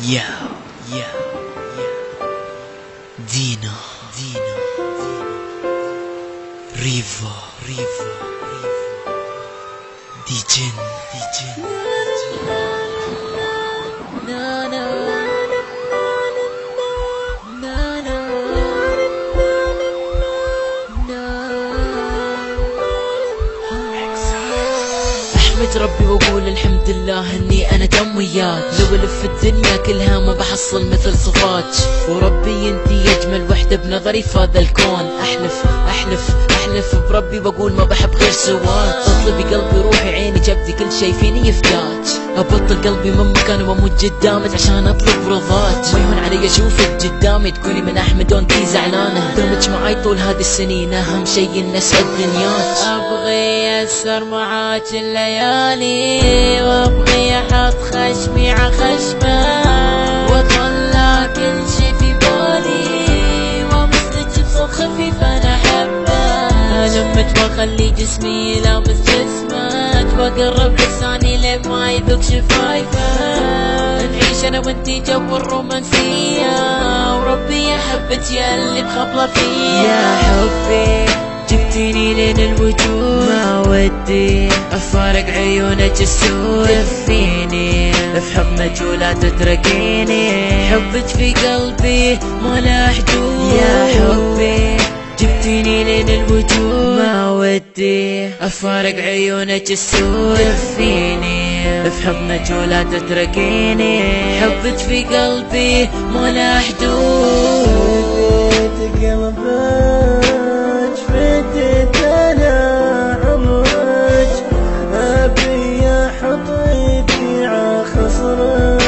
يا دينا ريفا ديجن احمد ربي واقول الحمد لله اني انا دم وياك. لو الف الدنيا كلها ما بحصل مثل صفات، وربي انتي اجمل وحده بنظري في هذا الكون. احلف بربي واقول ما بحب غير سواك. اطلبي قلبي روحي عيني جبدي كل شي فيني يفتاج. ابطل قلبي من مكانه واموت قدامك عشان اطلب رضاك. ما يهون علي اشوفك قدامي تقولي من احمد وانتي زعلانه. دمك معاي طول هذه السنين اهم شي ان اسعد دنياك. ابغي اسهر معاك الليالي، وابغي احط خشمي ع خشمك، واطلع كل شي في بالي، وامسك بصوت خفيف انا احبك. لمت واخلي جسمي يلامس جسمك، واقرب لساني لين ما يذوق شفايفك. نعيش انا وانتي جو الرومانسية، وربي يحبك يا اللي مخبلة فيا. يا حبي جبتيني لين الوجود، ما ودي افارق عيونك السود. دفيني في حضنك ولا تتركيني، حبك في قلبي ما له حدود. يا حبي جبتيني لين الوجود، ما ودي افارق عيونك السود. دفيني في حضنك ولا تتركيني، حبك في قلبي ما له حدود. فديت انا عمرك، ابي احط ايدي ع خصرك،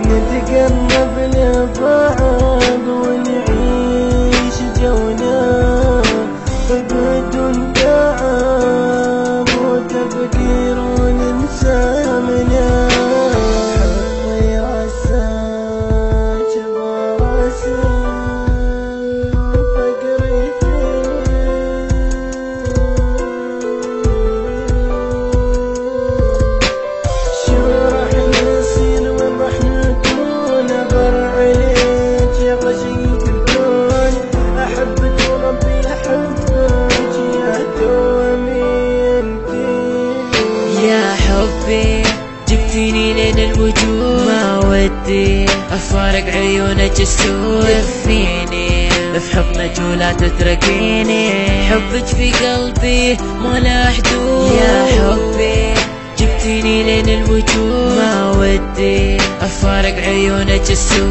نتقرب لبعض ونعيش جونا بدون تعب وتفكير وننسى منا. حطي راسك براسي جبتيني لين الوجود، ما ودي افارق عيونك السود. دفيني في حضنك ولا تتركيني، حبك في قلبي ما له حدود. يا حبي جبتيني لين الوجود، ما ودي افارق عيونك السود.